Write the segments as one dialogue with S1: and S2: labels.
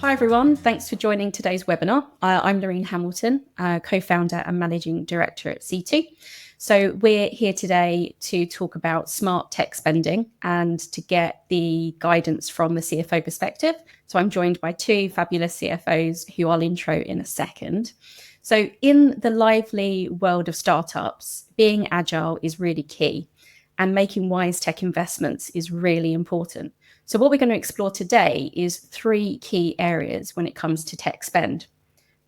S1: Hi everyone, thanks for joining today's webinar. I'm Laurene Hamilton, co-founder and managing director at Seeto. So we're here today to talk about smart tech spending and to get the guidance from the CFO perspective. So I'm joined by two fabulous CFOs who I'll intro in a second. So in the lively world of startups, being agile is really key, and making wise tech investments is really important. So what we're going to explore today is three key areas when it comes to tech spend: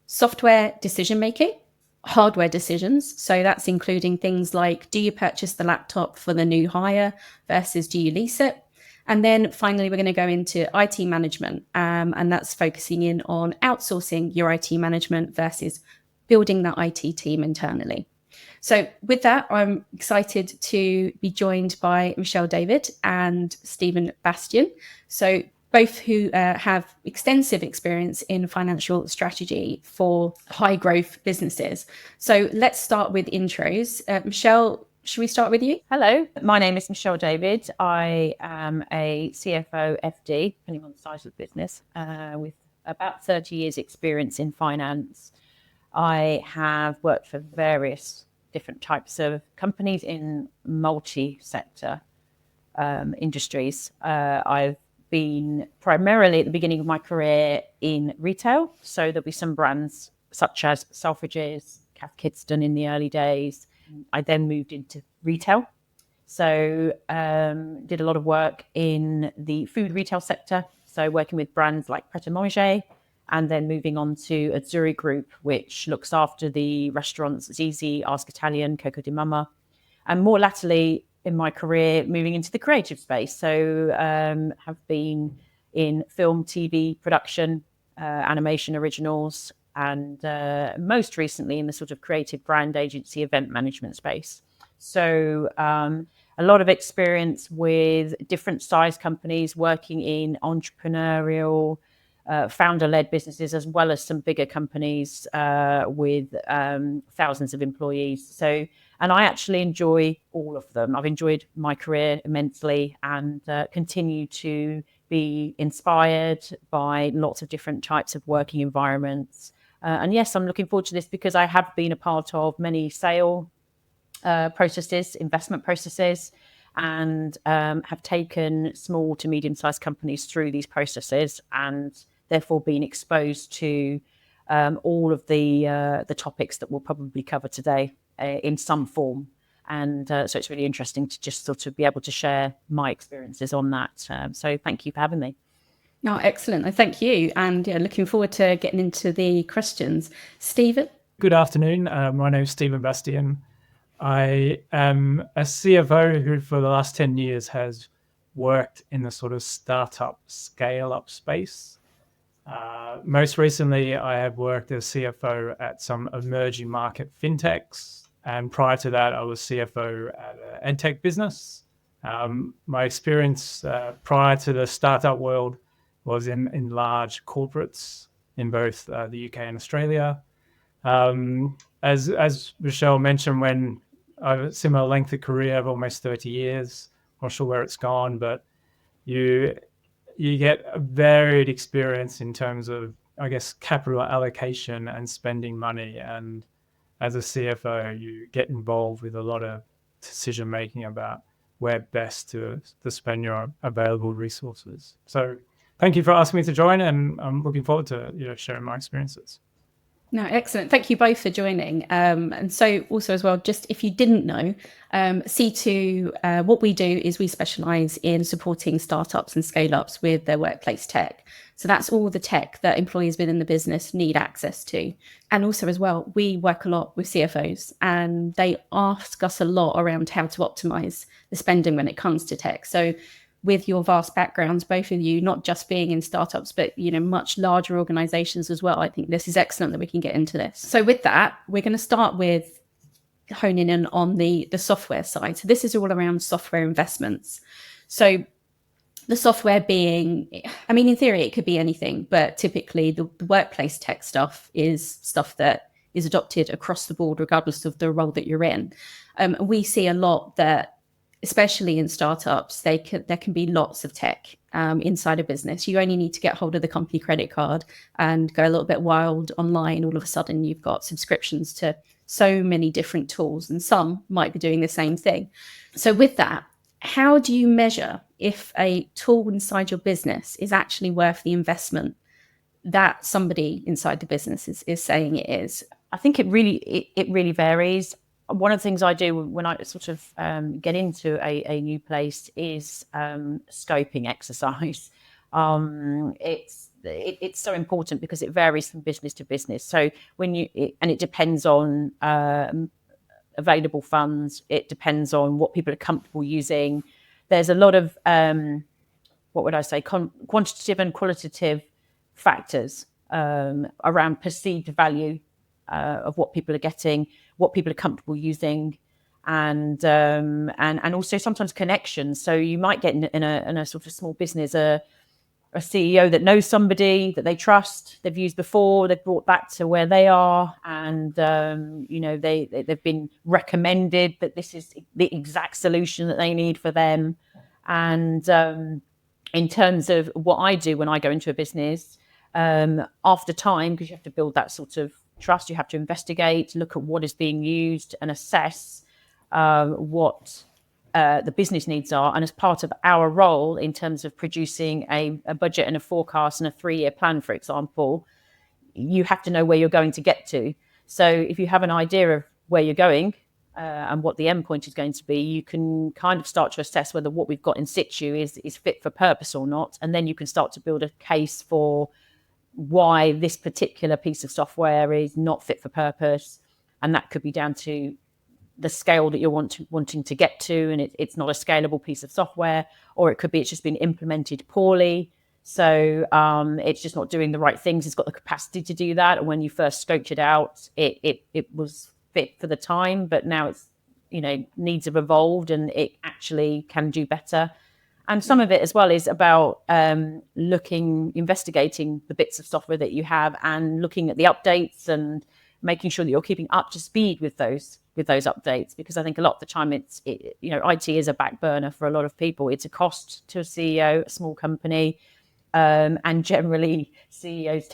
S1: software decision-making, hardware decisions. So that's including things like, do you purchase the laptop for the new hire versus do you lease it? And then finally, we're going to go into IT management, and that's focusing in on outsourcing your IT management versus building that IT team internally. So with that, I'm excited to be joined by Michelle David and Stephen Bastian. So both who have extensive experience in financial strategy for high growth businesses. So let's start with intros. Michelle, should we start with you?
S2: Hello, my name is Michelle David. I am a CFO FD, depending on the size of the business, with about 30 years experience in finance. I have worked for various different types of companies in multi-sector industries. I've been primarily at the beginning of my career in retail. So there'll be some brands such as Selfridges, Cath Kidston in the early days. I then moved into retail. So did a lot of work in the food retail sector. So working with brands like Pret a Manger, and then moving on to Azzurri Group, which looks after the restaurants Zizi, Ask Italian, Coco di Mama. And more latterly in my career, moving into the creative space. So have been in film, TV production, animation originals, and most recently in the sort of creative brand agency event management space. So a lot of experience with different size companies working in entrepreneurial, founder-led businesses, as well as some bigger companies with thousands of employees. So, and I actually enjoy all of them. I've enjoyed my career immensely and continue to be inspired by lots of different types of working environments. And yes, I'm looking forward to this because I have been a part of many sale processes, investment processes, and have taken small to medium-sized companies through these processes, and therefore been exposed to all of the topics that we'll probably cover today in some form. And so it's really interesting to just sort of be able to share my experiences on that. So thank you for having me.
S1: Oh, excellent. Thank you. And yeah, looking forward to getting into the questions. Stephen?
S3: Good afternoon. My name is Stephen Bastian. I am a CFO who for the last 10 years has worked in the sort of startup scale-up space. Most recently, I have worked as CFO at some emerging market fintechs. And prior to that, I was CFO at an edtech business. My experience prior to the startup world was in large corporates in both the UK and Australia. As Michelle mentioned, when I have a similar length of career of almost 30 years, not sure where it's gone, but you get a varied experience in terms of, I guess, capital allocation and spending money. And as a CFO, you get involved with a lot of decision making about where best to spend your available resources. So thank you for asking me to join, and I'm looking forward to sharing my experiences.
S1: No, excellent. Thank you both for joining. And so also as well, just if you didn't know, C2, what we do is we specialize in supporting startups and scale-ups with their workplace tech. So that's all the tech that employees within the business need access to. And also as well, we work a lot with CFOs, and they ask us a lot around how to optimize the spending when it comes to tech. So with your vast backgrounds, both of you, not just being in startups, but much larger organizations as well, I think this is excellent that we can get into this. So with that, we're going to start with honing in on the software side. So this is all around software investments. So the software being, I mean, in theory, it could be anything, but typically the workplace tech stuff is stuff that is adopted across the board, regardless of the role that you're in. We see a lot that, especially in startups, there can be lots of tech inside a business. You only need to get hold of the company credit card and go a little bit wild online. All of a sudden, you've got subscriptions to so many different tools, and some might be doing the same thing. So with that, how do you measure if a tool inside your business is actually worth the investment that somebody inside the business is saying it is?
S2: I think it really varies. One of the things I do when I sort of get into a new place is scoping exercise. It's so important because it varies from business to business. So it depends on available funds. It depends on what people are comfortable using. There's a lot of what would I say, quantitative and qualitative factors around perceived value of what people are getting, what people are comfortable using, and also sometimes connections. So you might get in a sort of small business a CEO that knows somebody that they trust, they've used before, they've brought back to where they are, and they've been recommended that this is the exact solution that they need for them. And in terms of what I do when I go into a business, after time, because you have to build that sort of trust, you have to investigate, look at what is being used and assess what the business needs are. And as part of our role in terms of producing a budget and a forecast and a 3-year plan, for example, you have to know where you're going to get to. So if you have an idea of where you're going and what the end point is going to be, you can kind of start to assess whether what we've got in situ is fit for purpose or not. And then you can start to build a case for why this particular piece of software is not fit for purpose. And that could be down to the scale that you're wanting to get to, and it's not a scalable piece of software, or it could be it's just been implemented poorly. So it's just not doing the right things. It's got the capacity to do that. And when you first scoped it out, it was fit for the time, but now it's, needs have evolved and it actually can do better. And some of it as well is about investigating the bits of software that you have and looking at the updates and making sure that you're keeping up to speed with those updates, because I think a lot of the time IT is a back burner for a lot of people. It's a cost to a CEO, a small company, and generally CEOs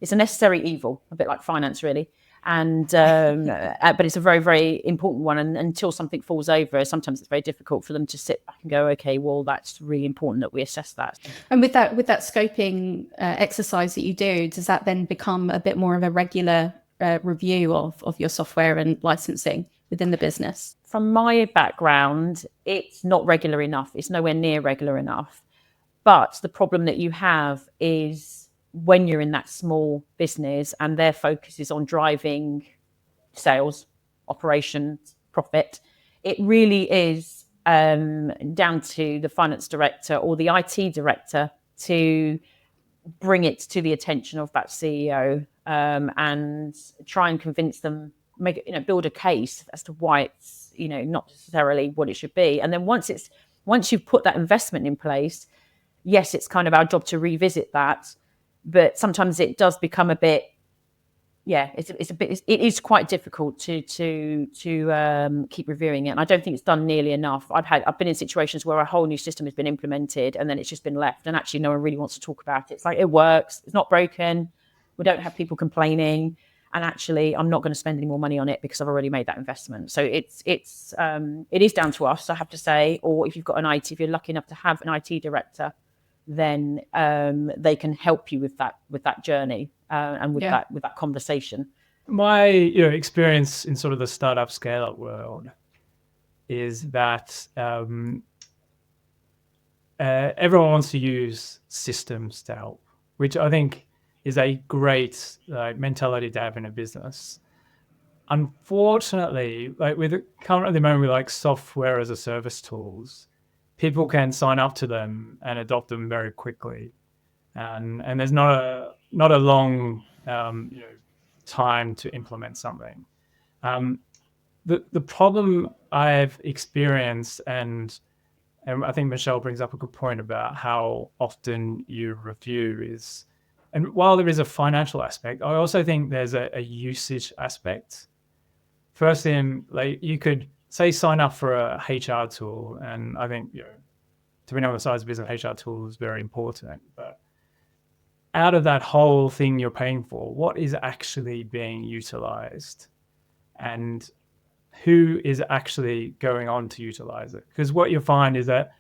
S2: it's a necessary evil, a bit like finance really. And but it's a very, very important one, and until something falls over, sometimes it's very difficult for them to sit back and go, okay, well, that's really important that we assess that.
S1: And with that scoping exercise that you do, does that then become a bit more of a regular review of your software and licensing within the business?
S2: From my background, it's not regular enough. It's nowhere near regular enough. But the problem that you have is when you're in that small business and their focus is on driving sales, operations, profit, it really is down to the finance director or the IT director to bring it to the attention of that CEO and try and convince them, build a case as to why it's, not necessarily what it should be. And then once you've put that investment in place, yes, it's kind of our job to revisit that. But sometimes it does become a bit, it is quite difficult to keep reviewing it. And I don't think it's done nearly enough. I've been in situations where a whole new system has been implemented and then it's just been left, and actually no one really wants to talk about it. It's like, it works, it's not broken, we don't have people complaining, and actually I'm not going to spend any more money on it because I've already made that investment. So it is down to us, I have to say. Or if you're lucky enough to have an IT director, then they can help you with that journey and with that conversation.
S3: My experience in sort of the startup scale-up world is that everyone wants to use systems to help, which I think is a great mentality to have in a business. Unfortunately, currently at the moment with software as a service tools, people can sign up to them and adopt them very quickly, and there's not a long time to implement something. The problem I've experienced, and I think Michelle brings up a good point about how often you review is, and while there is a financial aspect, I also think there's a usage aspect. First, you could say sign up for a HR tool, and I think depending on the size of business, HR tool is very important. But out of that whole thing you're paying for, what is actually being utilized and who is actually going on to utilize it? Because what you'll find is that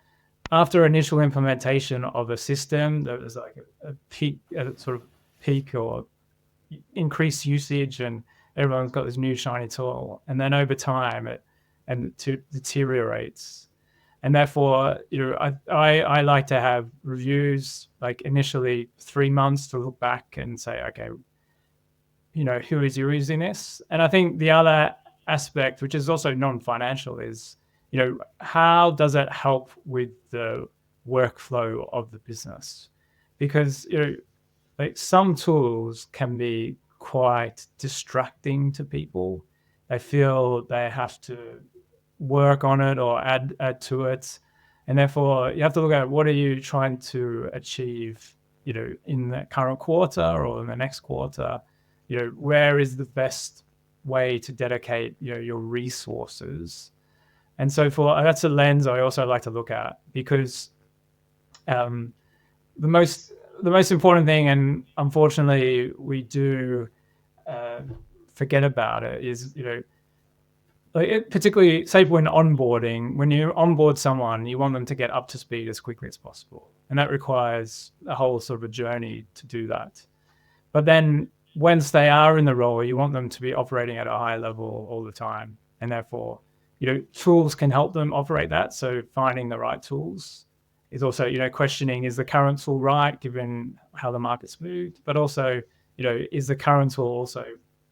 S3: after initial implementation of a system, there's like a peak, a sort of peak or increased usage, and everyone's got this new shiny tool. And then over time, it deteriorates. And therefore, I like to have reviews, like initially 3 months to look back and say, okay, who is using this? And I think the other aspect, which is also non-financial, is how does it help with the workflow of the business? Because like some tools can be quite distracting to people. They feel they have to work on it or add to it, and therefore you have to look at what are you trying to achieve in the current quarter or in the next quarter. Where is the best way to dedicate your resources? And so that's a lens I also like to look at, because the most important thing, and unfortunately we do forget about it, is particularly say when onboarding, when you onboard someone, you want them to get up to speed as quickly as possible, and that requires a whole sort of a journey to do that. But then once they are in the role, you want them to be operating at a high level all the time, and therefore tools can help them operate that. So finding the right tools is also, questioning, is the current tool right given how the market's moved? But also, is the current tool also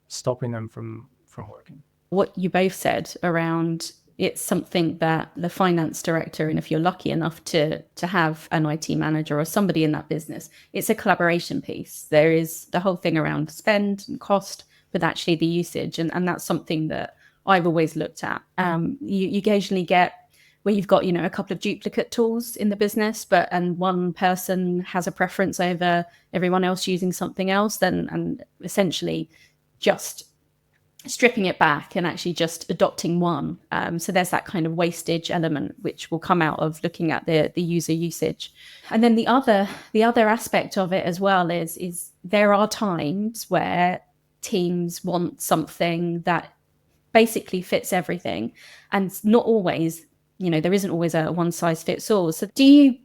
S3: stopping them from working?
S1: What you both said around, it's something that the finance director, and if you're lucky enough to have an IT manager or somebody in that business, it's a collaboration piece. There is the whole thing around spend and cost, but actually the usage. And that's something that I've always looked at. You occasionally get where you've got, a couple of duplicate tools in the business, and one person has a preference over everyone else using something else, and essentially just stripping it back and actually just adopting one. So there's that kind of wastage element, which will come out of looking at the user usage. And then the other aspect of it as well is there are times where teams want something that basically fits everything, and not always, there isn't always a one size fits all. So do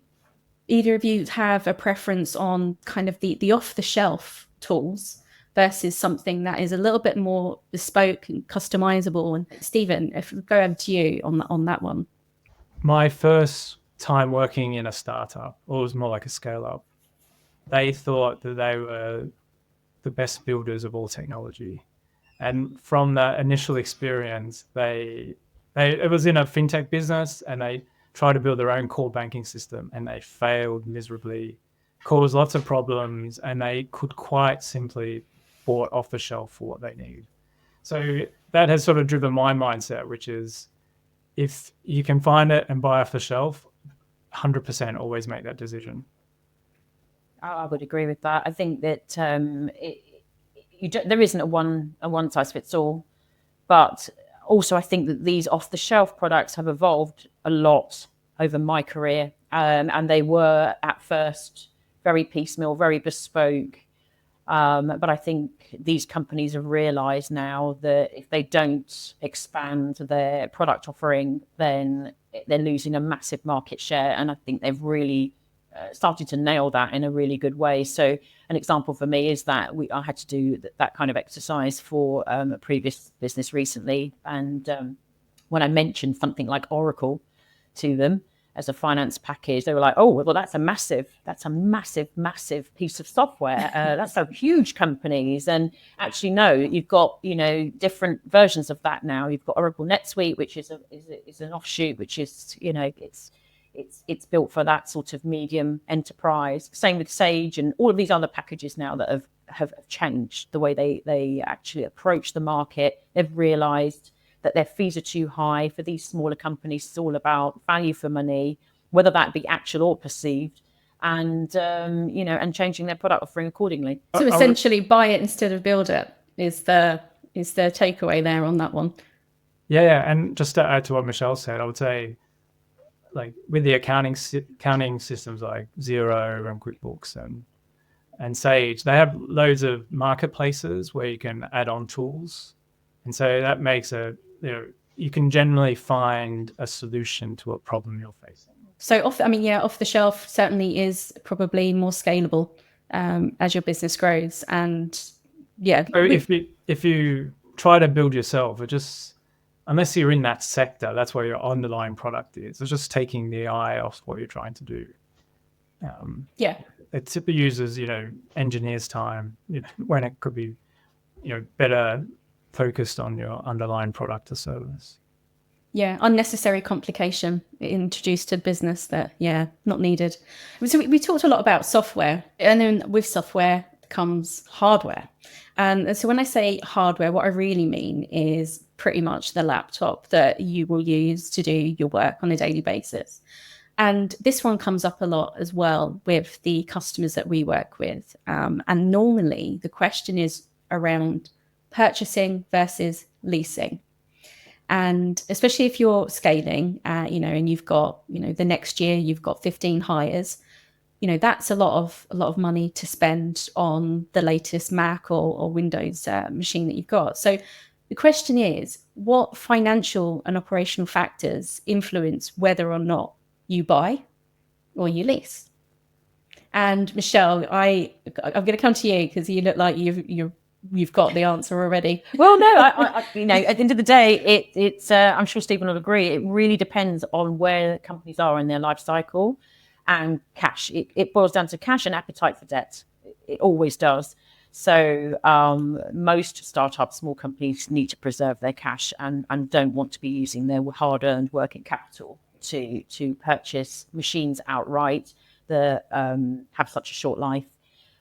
S1: either of you have a preference on kind of the off the shelf tools versus something that is a little bit more bespoke and customizable? And Stephen, if we go over to you on that one.
S3: My first time working in a startup, or it was more like a scale up, they thought that they were the best builders of all technology. And from that initial experience, it was in a fintech business, and they tried to build their own core banking system, and they failed miserably, caused lots of problems, and they could quite simply bought off the shelf for what they need. So that has sort of driven my mindset, which is if you can find it and buy off the shelf, 100% always make that decision.
S2: I would agree with that. I think that there isn't a one size fits all, but also I think that these off the shelf products have evolved a lot over my career, and they were at first very piecemeal, very bespoke. But I think these companies have realized now that if they don't expand their product offering, then they're losing a massive market share. And I think they've really started to nail that in a really good way. So an example for me is that I had to do that kind of exercise for a previous business recently. And when I mentioned something like Oracle to them as a finance package, they were like, oh, well, that's a massive piece of software. That's so huge companies. And actually, no, you've got, different versions of that now. You've got Oracle NetSuite, which is an offshoot, which is, it's built for that sort of medium enterprise. Same with Sage and all of these other packages now that have changed the way they actually approach the market. They've realized that their fees are too high for these smaller companies. It's all about value for money, whether that be actual or perceived, and and changing their product offering accordingly.
S1: So essentially, buy it instead of build it is the takeaway there on that one.
S3: Yeah, and just to add to what Michelle said, I would say like with the accounting systems like Xero and QuickBooks and Sage, they have loads of marketplaces where you can add on tools, and so that makes you can generally find a solution to a problem you're facing.
S1: So off the shelf certainly is probably more scalable as your business grows. And yeah,
S3: so if you try to build yourself, unless you're in that sector, that's where your underlying product is. It's just taking the eye off what you're trying to do. It typically uses engineers' time when it could be better focused on your underlying product or service.
S1: Yeah, unnecessary complication introduced to business that, not needed. So we talked a lot about software, and then with software comes hardware. And so when I say hardware, what I really mean is pretty much the laptop that you will use to do your work on a daily basis. And this one comes up a lot as well with the customers that we work with. And normally the question is around purchasing versus leasing. And especially if you're scaling, and you've got, the next year you've got 15 hires, that's a lot of money to spend on the latest Mac or Windows machine that you've got. So the question is, what financial and operational factors influence whether or not you buy or you lease? And Michelle, I'm going to come to you because you look like you've got the answer already.
S2: Well, no, I at the end of the day, it's I'm sure Stephen will agree. It really depends on where companies are in their life cycle and cash. It boils down to cash and appetite for debt. It always does. So most startups, small companies need to preserve their cash and don't want to be using their hard-earned working capital to purchase machines outright that have such a short life.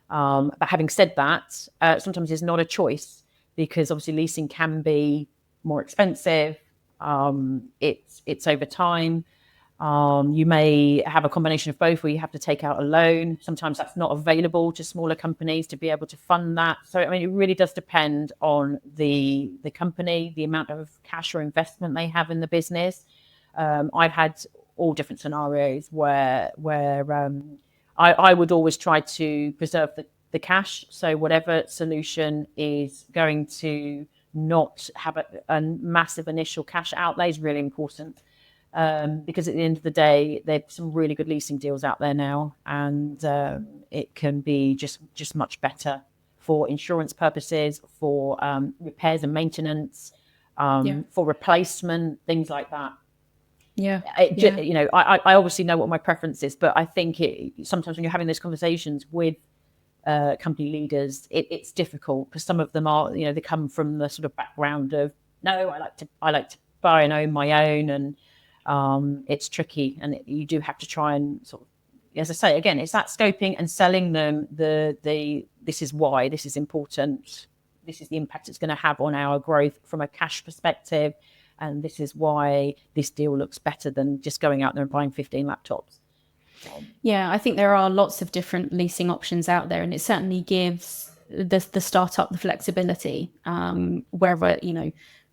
S2: But having said that, sometimes it's not a choice because obviously leasing can be more expensive. It's over time. You may have a combination of both where you have to take out a loan. Sometimes that's not available to smaller companies to be able to fund that. So, it really does depend on the company, the amount of cash or investment they have in the business. I've had all different scenarios where I would always try to preserve the cash. So whatever solution is going to not have a massive initial cash outlay is really important. Because at the end of the day, there's some really good leasing deals out there now, and it can be just much better for insurance purposes, for repairs and maintenance, for replacement, things like that. I obviously know what my preference is, but I think sometimes when you're having those conversations with company leaders, it's difficult because some of them are, they come from the sort of background of, no, I like to buy and own my own, and it's tricky, and you do have to try and sort of, as I say, again, it's that scoping and selling them this is why this is important, this is the impact it's going to have on our growth from a cash perspective, and this is why this deal looks better than just going out there and buying 15 laptops.
S1: I think there are lots of different leasing options out there, and it certainly gives the startup the flexibility, wherever,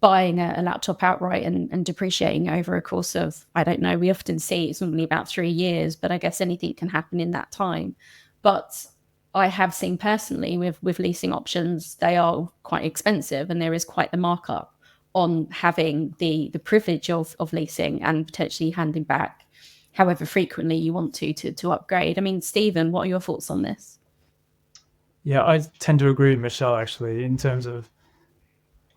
S1: buying a laptop outright and depreciating over a course of, I don't know, we often see it's normally about 3 years, but I guess anything can happen in that time. But I have seen personally with leasing options, they are quite expensive, and there is quite the markup on having the privilege of leasing and potentially handing back however frequently you want to upgrade. I mean, Stephen, what are your thoughts on this?
S3: Yeah, I tend to agree with Michelle, actually, in terms of,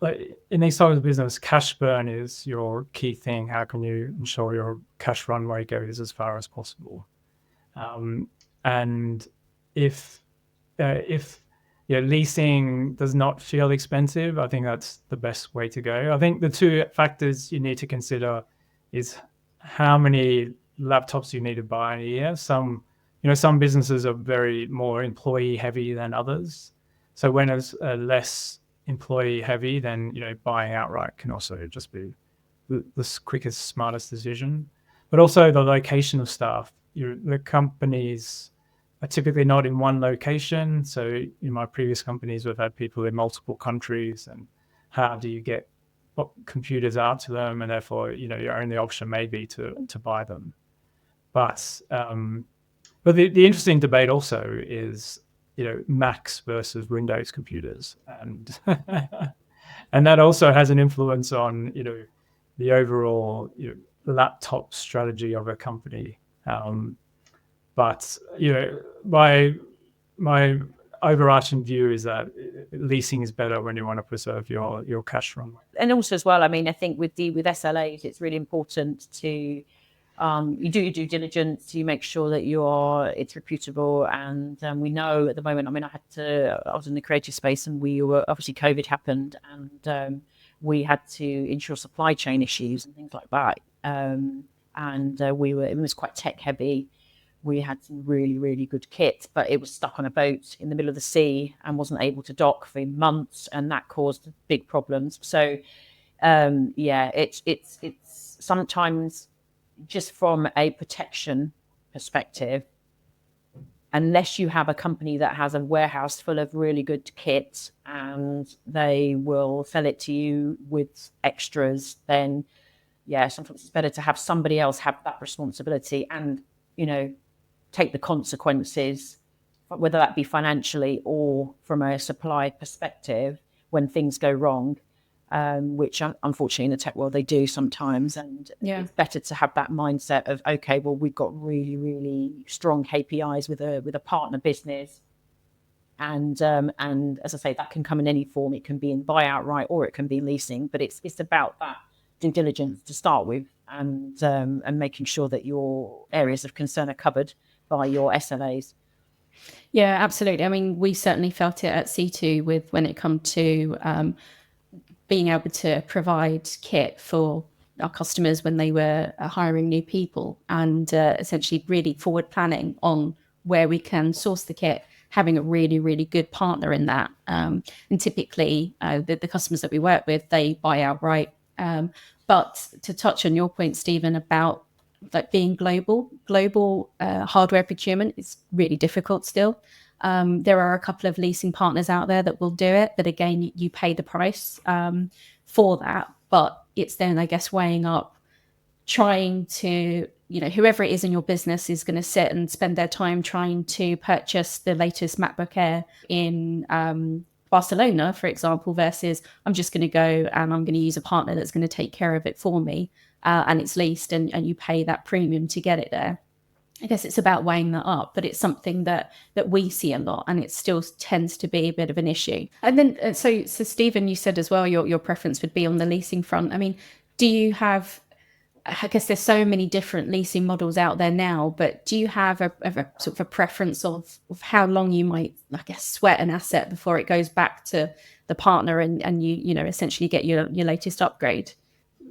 S3: like, in these types of business, cash burn is your key thing. How can you ensure your cash runway goes as far as possible? And if leasing does not feel expensive, I think that's the best way to go. I think the two factors you need to consider is how many laptops you need to buy in a year. Some businesses are very more employee heavy than others. So when it's less employee heavy, then buying outright can also just be the quickest, smartest decision. But also the location of staff. The companies are typically not in one location. So in my previous companies, we've had people in multiple countries, and how do you get computers out to them? And therefore, your only option may be to buy them. But the interesting debate also is, Macs versus Windows computers, and and that also has an influence on the overall laptop strategy of a company. But my overarching view is that leasing is better when you want to preserve your cash runway.
S2: And also as well, I mean, I think with SLAs, it's really important to you do your due diligence, you make sure that it's reputable. And we know at the moment, I mean, I was in the creative space, and we were obviously COVID happened, and we had to ensure supply chain issues and things like that. It was quite tech heavy. We had some really, really good kit, but it was stuck on a boat in the middle of the sea and wasn't able to dock for months, and that caused big problems. So, it's sometimes just from a protection perspective, unless you have a company that has a warehouse full of really good kit and they will sell it to you with extras, then sometimes it's better to have somebody else have that responsibility and, take the consequences, whether that be financially or from a supply perspective when things go wrong, which unfortunately in the tech world they do sometimes. And it's better to have that mindset of, okay, well, we've got really, really strong KPIs with a partner business. And as I say, that can come in any form. It can be in buy outright or it can be leasing, but it's about that due diligence to start with, and making sure that your areas of concern are covered by your SLAs.
S1: Yeah, absolutely. I mean, we certainly felt it at Seeto when it come to being able to provide kit for our customers when they were hiring new people, and essentially really forward planning on where we can source the kit, having a really, really good partner in that. And typically the customers that we work with, they buy outright. But to touch on your point, Stephen, about like being global hardware procurement is really difficult still. There are a couple of leasing partners out there that will do it, but again, you pay the price for that. But it's then, I guess, weighing up, trying to, whoever it is in your business is going to sit and spend their time trying to purchase the latest MacBook Air in Barcelona, for example, versus I'm just going to go and I'm going to use a partner that's going to take care of it for me. And it's leased and you pay that premium to get it there. I guess it's about weighing that up, but it's something that we see a lot, and it still tends to be a bit of an issue. And then, so Stephen, you said as well, your preference would be on the leasing front. I mean, do you have, I guess there's so many different leasing models out there now, but do you have a sort of a preference of how long you might, I guess, sweat an asset before it goes back to the partner and you essentially get your latest upgrade?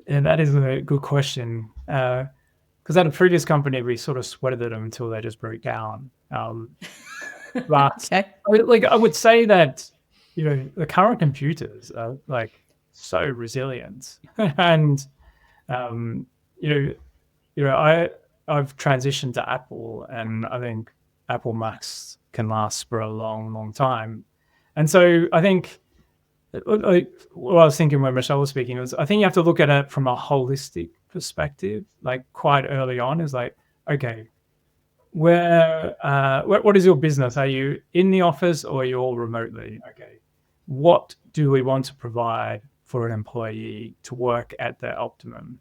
S3: Yeah, that is a good question. Because at a previous company, we sort of sweated them until they just broke down. But
S1: okay.
S3: I would say that, the current computers are like so resilient. And, I've transitioned to Apple, and I think Apple Macs can last for a long, long time. And so I think, what I was thinking when Michelle was speaking was, I think you have to look at it from a holistic perspective, like quite early on, is like, okay, what is your business? Are you in the office or are you all remotely? Okay, what do we want to provide for an employee to work at their optimum?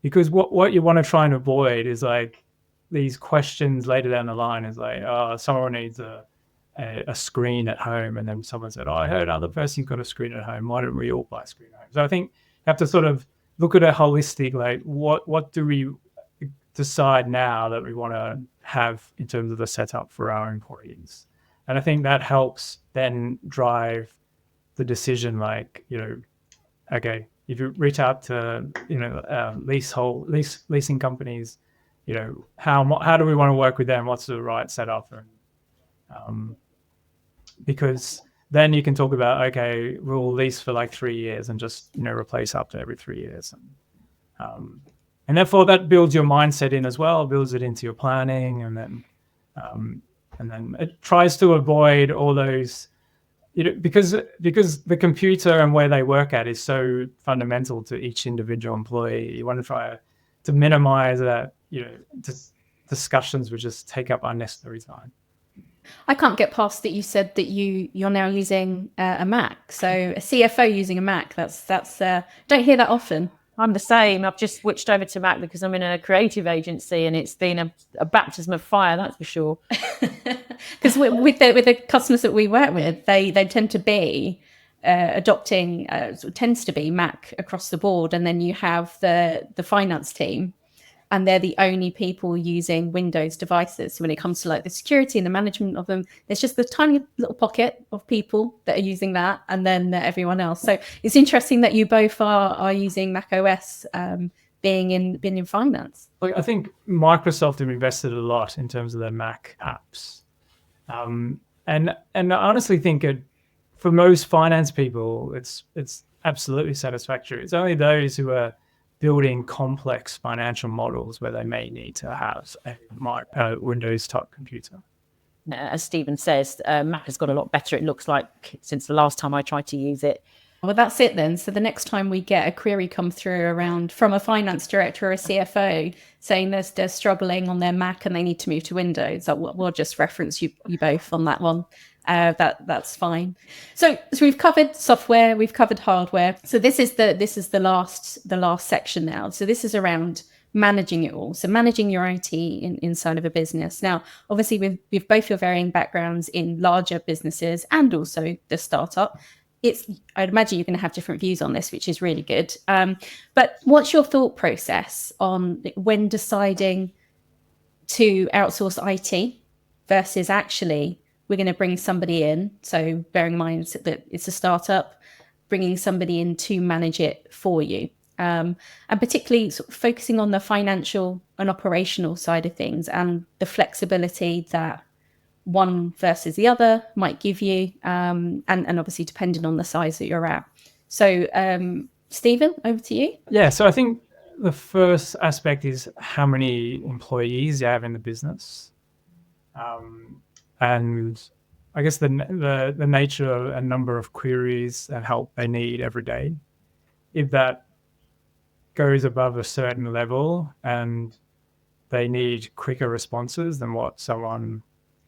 S3: Because what you want to try and avoid is like these questions later down the line is like, oh, someone needs a screen at home, and then someone said, oh, I heard other person's got a screen at home, why don't we all buy a screen at home? So I think you have to sort of look at a holistic, like what do we decide now that we want to have in terms of the setup for our employees? And I think that helps then drive the decision, like, okay, if you reach out to leasing companies, how do we want to work with them? What's the right setup? And because then you can talk about, okay, we'll lease for like 3 years and just replace up to every 3 years, and therefore that builds your mindset in as well, builds it into your planning, and then it tries to avoid all those, because the computer and where they work at is so fundamental to each individual employee. You want to try to minimize that, discussions would just take up unnecessary time.
S1: I can't get past that you said that you're now using a Mac. So a CFO using a Mac, that's don't hear that often.
S2: I'm the same. I've just switched over to Mac because I'm in a creative agency, and it's been a baptism of fire, that's for sure.
S1: Because with the customers that we work with, they tend to be adopting, tends to be Mac across the board, and then you have the finance team, and they're the only people using Windows devices. So when it comes to like the security and the management of them, there's just the tiny little pocket of people that are using that, and then everyone else. So it's interesting that you both are using Mac OS, being in finance.
S3: I think Microsoft have invested a lot in terms of their Mac apps, and I honestly think for most finance people, it's absolutely satisfactory. It's only those who are building complex financial models where they may need to have a Windows type computer.
S2: As Stephen says, Mac has got a lot better, it looks like, since the last time I tried to use it.
S1: Well, that's it then. So the next time we get a query come through from a finance director or a CFO saying they're struggling on their Mac and they need to move to Windows, we'll just reference you both on that one. That's fine. So we've covered software, we've covered hardware. So this is the last section now. So this is around managing it all. So managing your IT inside of a business. Now, obviously, with both your varying backgrounds in larger businesses and also the startup, I'd imagine you're going to have different views on this, which is really good. But what's your thought process on when deciding to outsource IT versus actually we're going to bring somebody in? So bearing in mind that it's a startup, bringing somebody in to manage it for you. And particularly sort of focusing on the financial and operational side of things and the flexibility that one versus the other might give you, and obviously depending on the size that you're at. So, Stephen, over to you.
S3: Yeah, so I think the first aspect is how many employees you have in the business, and I guess the nature of a number of queries and help they need every day. If that goes above a certain level and they need quicker responses than what someone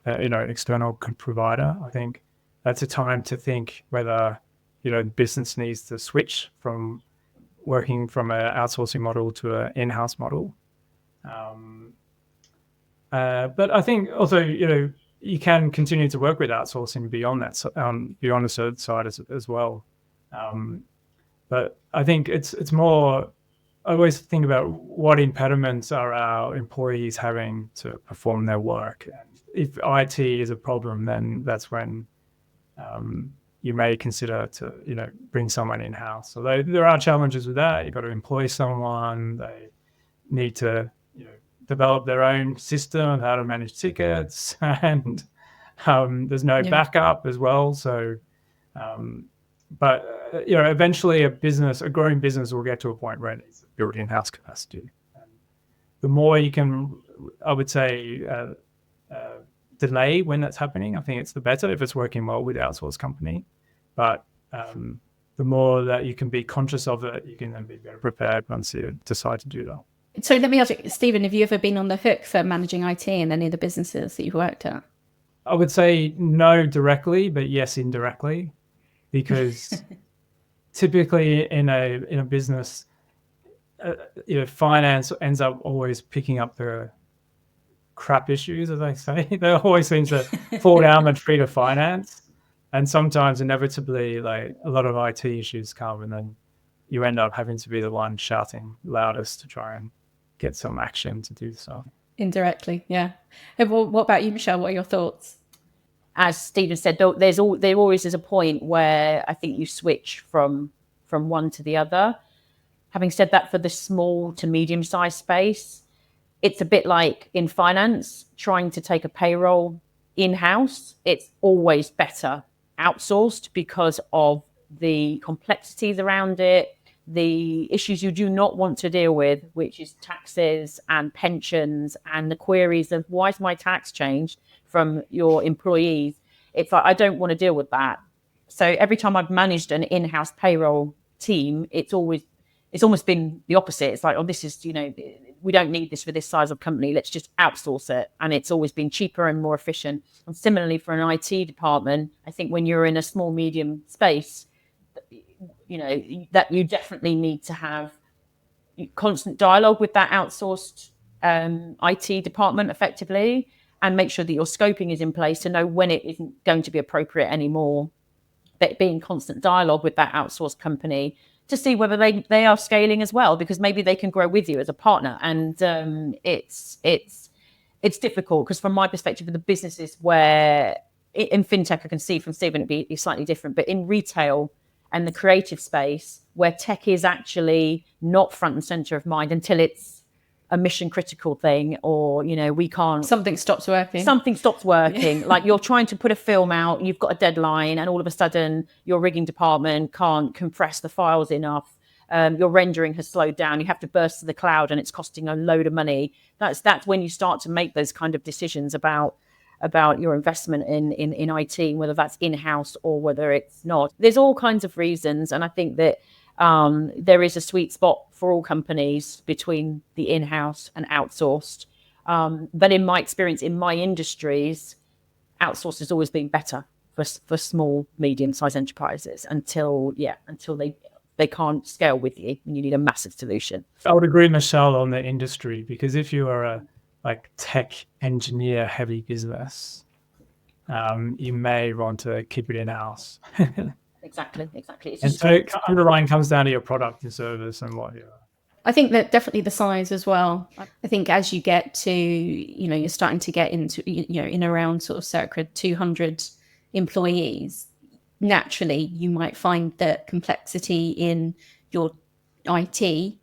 S3: external provider, I think that's a time to think whether, business needs to switch from working from an outsourcing model to an in-house model. But I think also, you can continue to work with outsourcing beyond that, beyond the certain side as well. But I think it's more, I always think about what impediments are our employees having to perform their work. If IT is a problem, then that's when you may consider to, bring someone in-house. So there are challenges with that. You've got to employ someone. They need to, develop their own system of how to manage tickets, and there's no backup as well. So, but eventually a growing business will get to a point where it needs to build in-house capacity. And the more you can, I would say, delay when that's happening, I think it's the better if it's working well with the outsourced company. But the more that you can be conscious of it, you can then be better prepared once you decide to do that.
S1: So let me ask you, Stephen, have you ever been on the hook for managing IT in any of the businesses that you've worked at?
S3: I would say no directly, but yes indirectly, because typically in a business, finance ends up always picking up the crap issues, as I say. They always seem to fall down the tree to finance, and sometimes inevitably, like a lot of IT issues come, and then you end up having to be the one shouting loudest to try and get some action to do so.
S1: Indirectly, yeah. And what about you, Michelle? What are your thoughts?
S2: As Stephen said, there always is a point where I think you switch from one to the other. Having said that, for the small to medium-sized space, it's a bit like in finance, trying to take a payroll in-house. It's always better outsourced because of the complexities around it, the issues you do not want to deal with, which is taxes and pensions and the queries of why is my tax changed from your employees. It's like, I don't want to deal with that. So every time I've managed an in-house payroll team, it's almost been the opposite. It's like, oh, this is, we don't need this for this size of company, let's just outsource it. And it's always been cheaper and more efficient. And similarly for an IT department, I think when you're in a small, medium space, that you definitely need to have constant dialogue with that outsourced IT department effectively, and make sure that your scoping is in place to know when it isn't going to be appropriate anymore. But be in constant dialogue with that outsourced company to see whether they are scaling as well, because maybe they can grow with you as a partner. And it's difficult, because from my perspective, the businesses where in fintech, I can see from Stephen it'd be slightly different, but in retail and the creative space, where tech is actually not front and center of mind until it's a mission critical thing, or we can't,
S1: something stops working.
S2: Like you're trying to put a film out, you've got a deadline, and all of a sudden your rigging department can't compress the files enough, your rendering has slowed down, you have to burst to the cloud, and it's costing a load of money. That's when you start to make those kind of decisions about your investment in IT, whether that's in-house or whether it's not. There's all kinds of reasons, and I think that there is a sweet spot for all companies between the in-house and outsourced. But in my experience, in my industries, outsourced has always been better for small, medium-sized enterprises until they can't scale with you, and you need a massive solution.
S3: I would agree, Michelle, on the industry, because if you are a tech engineer heavy business, you may want to keep it in-house.
S2: Exactly.
S3: And so underlying comes down to your product and service and what
S1: I think that definitely the size as well. I think as you get to, you're starting to get into, in around sort of circa 200 employees, naturally you might find that complexity in your IT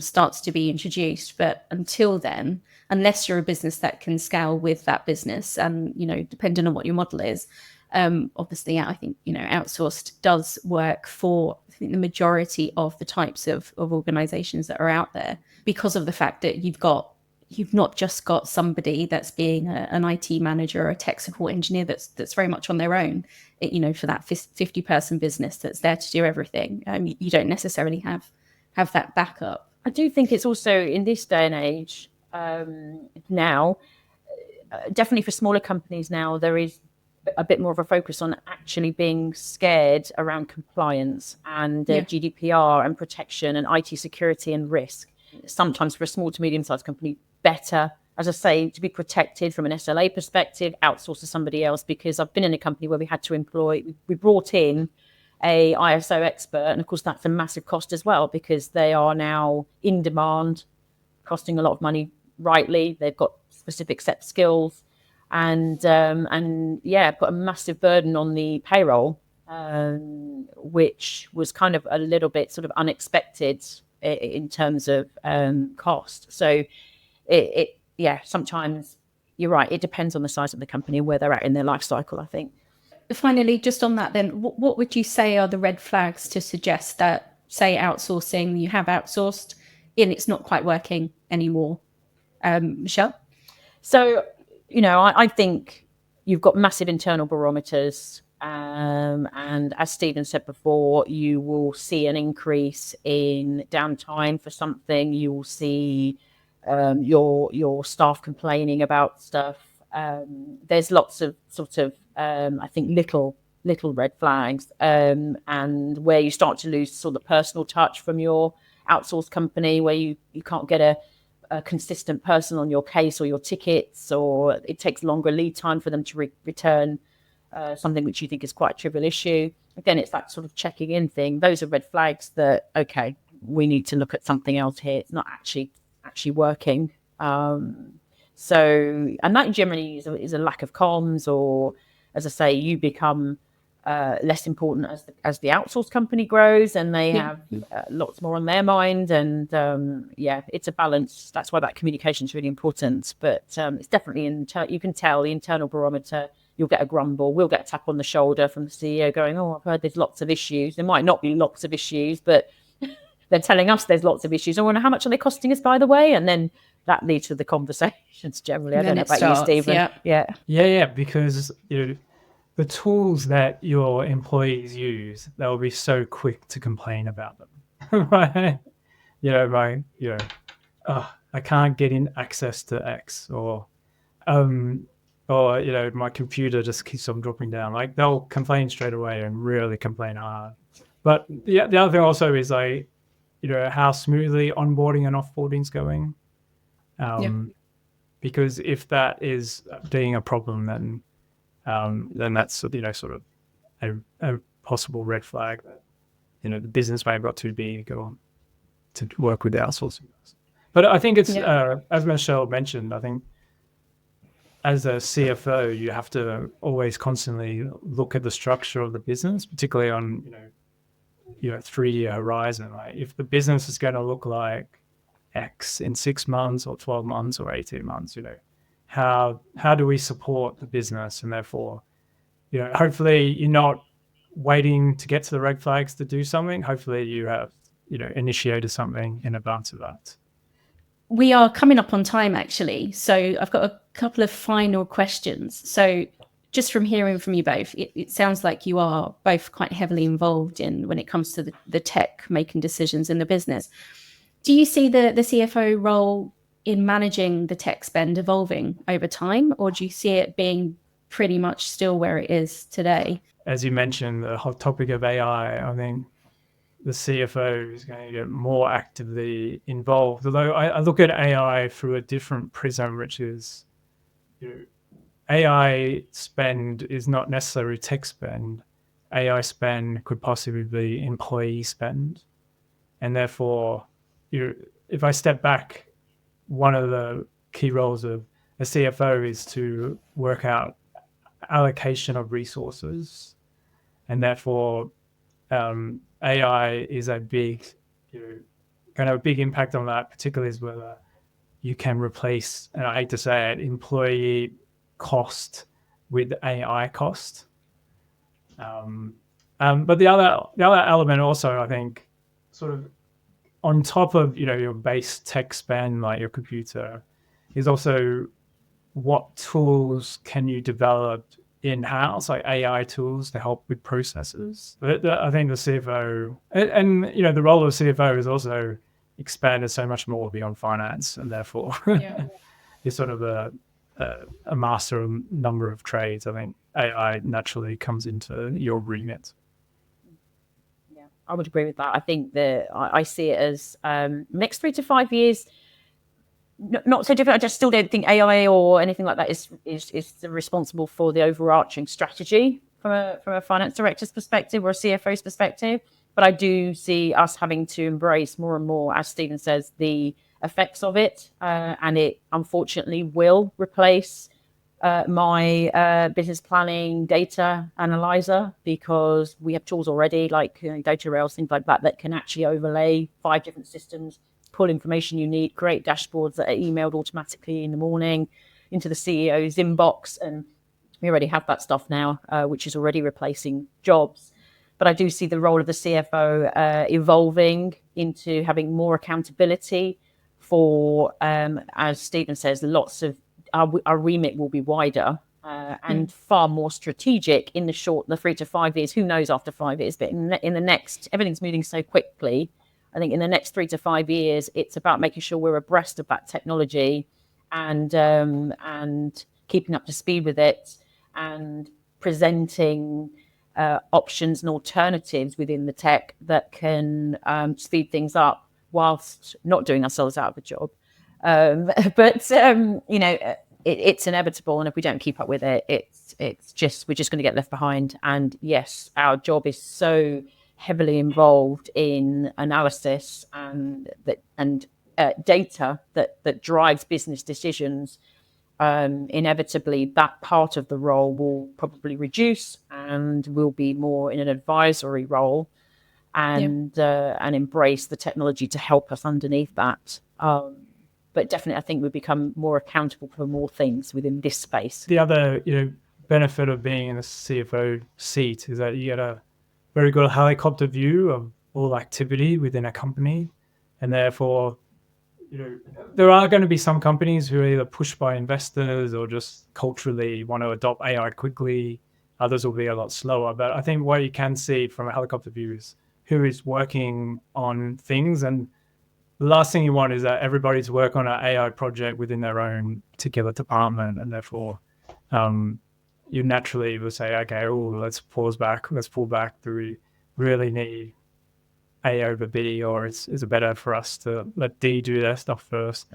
S1: starts to be introduced. But until then, unless you're a business that can scale with that business, and, depending on what your model is, obviously, I think, outsourced does work for, I think, the majority of the types of organizations that are out there, because of the fact that you've not just got somebody that's being an IT manager or a tech support engineer that's very much on their own, for that 50-person business that's there to do everything. You don't necessarily have that backup.
S2: I do think it's also, in this day and age, now, definitely for smaller companies now, there is a bit more of a focus on actually being scared around compliance and GDPR and protection and IT security and risk. Sometimes for a small to medium-sized company, better, as I say, to be protected from an SLA perspective, outsource to somebody else, because I've been in a company where we had to we brought in a ISO expert, and of course that's a massive cost as well, because they are now in demand, costing a lot of money, rightly. They've got specific set skills, and put a massive burden on the payroll, which was kind of a little bit sort of unexpected in terms of cost. So sometimes you're right, it depends on the size of the company and where they're at in their life cycle, I think.
S1: Finally, just on that then, what would you say are the red flags to suggest that, say, outsourcing, you have outsourced and it's not quite working anymore? Michelle?
S2: So, I think you've got massive internal barometers. And as Stephen said before, you will see an increase in downtime for something. You will see your staff complaining about stuff. There's lots of sort of, I think, little red flags, and where you start to lose sort of personal touch from your outsourced company, where you can't get a consistent person on your case or your tickets, or it takes longer lead time for them to return something which you think is quite a trivial issue. Again, it's that sort of checking in thing. Those are red flags that, okay, we need to look at something else here. It's not actually working. So, and that generally is a lack of comms, or, as I say, you become less important as the outsourced company grows, and they have lots more on their mind. And it's a balance. That's why that communication is really important. But it's definitely you can tell the internal barometer. You'll get a grumble. We'll get a tap on the shoulder from the CEO going, "Oh, I've heard there's lots of issues." There might not be lots of issues, but they're telling us there's lots of issues. I wonder, how much are they costing us, by the way? And then that leads to the conversations generally. I don't know about you, Stephen.
S3: Yeah, because the tools that your employees use, they'll be so quick to complain about them, right? I can't get in access to X, or my computer just keeps on dropping down. Like, they'll complain straight away and really complain hard. But the other thing also is like, how smoothly onboarding and offboarding is going. Because if that is being a problem, then that's sort of a possible red flag that the business may have got too big or to work with the outsourcing. But I think it's as Michelle mentioned, I think as a CFO, you have to always constantly look at the structure of the business, particularly on 3-year horizon. Like, if the business is going to look like X in 6 months or 12 months or 18 months, how do we support the business? And therefore, hopefully you're not waiting to get to the red flags to do something. Hopefully you have initiated something in advance of that.
S1: We are coming up on time, actually. So I've got a couple of final questions. So just from hearing from you both, it sounds like you are both quite heavily involved in when it comes to the tech making decisions in the business. Do you see the CFO role in managing the tech spend evolving over time, or do you see it being pretty much still where it is today?
S3: As you mentioned, the whole topic of AI, I think the CFO is going to get more actively involved. Although I look at AI through a different prism, which is AI spend is not necessarily tech spend. AI spend could possibly be employee spend. And therefore, if I step back, one of the key roles of a CFO is to work out allocation of resources. And therefore, AI is a big, kind of a big impact on that, particularly as whether you can replace, and I hate to say it, employee cost with AI cost. But the other element also, I think, sort of on top of your base tech spend, like your computer, is also what tools can you develop in-house, like AI tools to help with processes. I think the CFO and the role of CFO is also expanded so much more beyond finance, and therefore you're sort of a master of a number of trades. I think AI naturally comes into your remit.
S2: Yeah, I would agree with that. I think that I see it as next 3 to 5 years. Not so different. I just still don't think AI or anything like that is responsible for the overarching strategy from a finance director's perspective or a CFO's perspective. But I do see us having to embrace more and more, as Stephen says, the effects of it, and it unfortunately will replace my business planning data analyzer, because we have tools already like data rails, things like that can actually overlay 5 different systems, pull information you need, create dashboards that are emailed automatically in the morning into the CEO's inbox. And we already have that stuff now, which is already replacing jobs. But I do see the role of the CFO evolving into having more accountability for, as Stephen says, lots of our remit will be wider and far more strategic in the 3 to 5 years. Who knows after 5 years? But in the next, everything's moving so quickly. I think in the next 3 to 5 years, it's about making sure we're abreast of that technology and keeping up to speed with it and presenting options and alternatives within the tech that can speed things up whilst not doing ourselves out of a job. It's inevitable, and if we don't keep up with it, we're just going to get left behind. And yes, our job is so heavily involved in analysis and data that drives business decisions. Inevitably, that part of the role will probably reduce, and will be more in an advisory role, and embrace the technology to help us underneath that. But definitely, I think we've become more accountable for more things within this space.
S3: The other, benefit of being in the CFO seat is that you get a very good helicopter view of all activity within a company, and therefore, there are going to be some companies who are either pushed by investors or just culturally want to adopt AI quickly. Others will be a lot slower. But I think what you can see from a helicopter view is who is working on things, and the last thing you want is that everybody to work on an AI project within their own particular department, and therefore you naturally will say, okay, let's pull back. Do we really need A over B, or is it better for us to let D do their stuff first?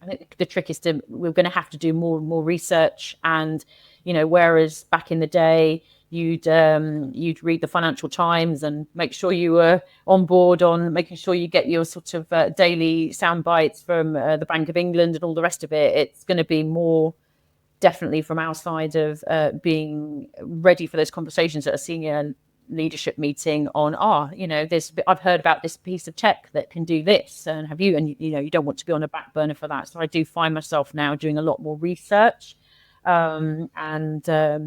S2: I think the trick is we're going to have to do more and more research, and whereas back in the day you'd read the Financial Times and make sure you were on board on making sure you get your sort of daily sound bites from the Bank of England and all the rest of it. It's going to be more definitely from our side of being ready for those conversations at a senior leadership meeting on I've heard about this piece of tech that can do this, and have you, and you don't want to be on a back burner for that. So I do find myself now doing a lot more research and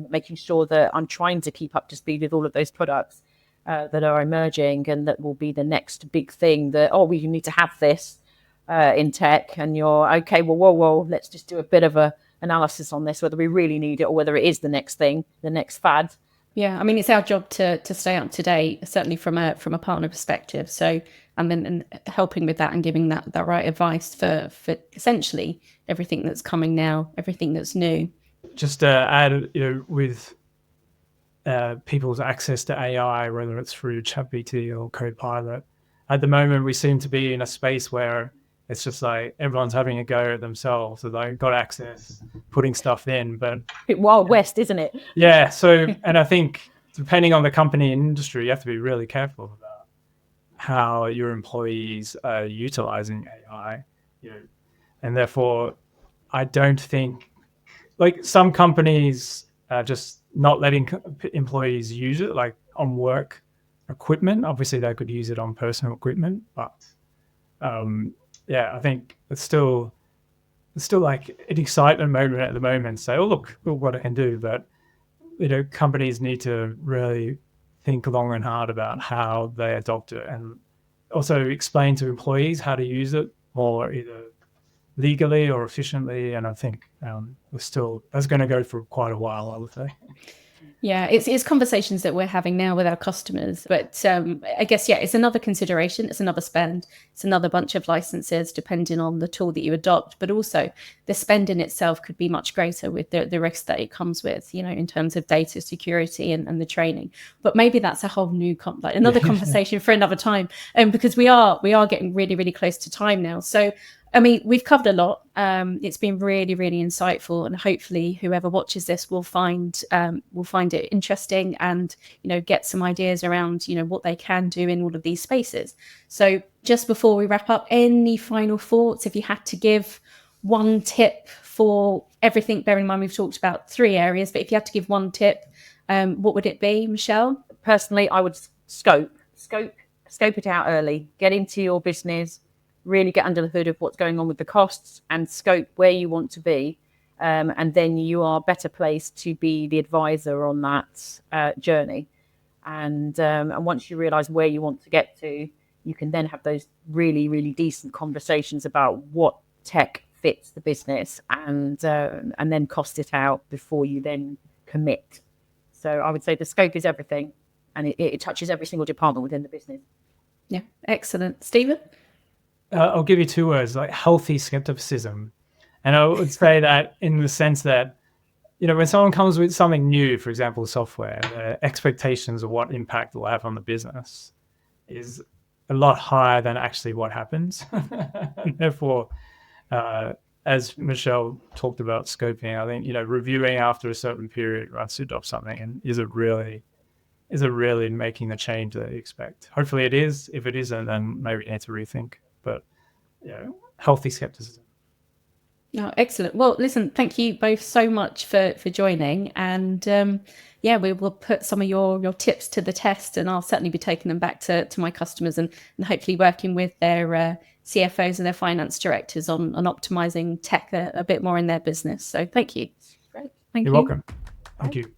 S2: making sure that I'm trying to keep up to speed with all of those products that are emerging, and that will be the next big thing that we need to have this in tech, and you're okay, well, whoa, let's just do a bit of a analysis on this, whether we really need it or whether it is the next thing, the next fad.
S1: Yeah, I mean, it's our job to stay up to date, certainly from a partner perspective. So, and helping with that and giving that right advice for essentially everything that's coming now, everything that's new.
S3: Just to add, with people's access to AI, whether it's through ChatGPT or Copilot, at the moment we seem to be in a space where it's just like everyone's having a go at themselves. So they got access, putting stuff in, but
S2: Wild West, isn't it?
S3: Yeah. So, and I think depending on the company and industry, you have to be really careful about how your employees are utilizing AI. And therefore, I don't think, like, some companies are just not letting employees use it, like on work equipment. Obviously, they could use it on personal equipment, but I think it's still like an excitement moment at the moment. Say, look what I can do. But companies need to really think long and hard about how they adopt it, and also explain to employees how to use it more either legally or efficiently. And I think that's going to go for quite a while, I would say.
S1: Yeah, it's conversations that we're having now with our customers, but I guess, it's another consideration, it's another spend, it's another bunch of licenses depending on the tool that you adopt, but also the spend in itself could be much greater with the risk that it comes with, in terms of data security and the training. But maybe that's a whole new another conversation for another time, because we are getting really, really close to time now. So I mean, we've covered a lot. It's been really, really insightful, and hopefully whoever watches this will find it interesting and, get some ideas around, what they can do in all of these spaces. So just before we wrap up, any final thoughts? If you had to give one tip for everything, bearing in mind we've talked about 3 areas, but if you had to give one tip, what would it be, Michelle?
S2: Personally, I would scope it out early, get into your business, really get under the hood of what's going on with the costs, and scope where you want to be. And then you are better placed to be the advisor on that journey. And once you realize where you want to get to, you can then have those really, really decent conversations about what tech fits the business, and then cost it out before you then commit. So I would say the scope is everything, and it touches every single department within the business.
S1: Yeah, excellent. Stephen?
S3: I'll give you 2 words, like healthy skepticism. And I would say that in the sense that, when someone comes with something new, for example, software, the expectations of what impact it will have on the business is a lot higher than actually what happens. And therefore, as Michelle talked about scoping, I think, reviewing after a certain period once you adopt something, and is it really making the change that you expect? Hopefully it is. If it isn't, then maybe you need to rethink. But healthy skepticism.
S1: Oh, excellent. Well, listen, thank you both so much for joining. And we will put some of your tips to the test, and I'll certainly be taking them back to my customers and hopefully working with their CFOs and their finance directors on optimizing tech a bit more in their business. So thank you.
S2: Great.
S1: Thank you.
S3: You're welcome. Thank you.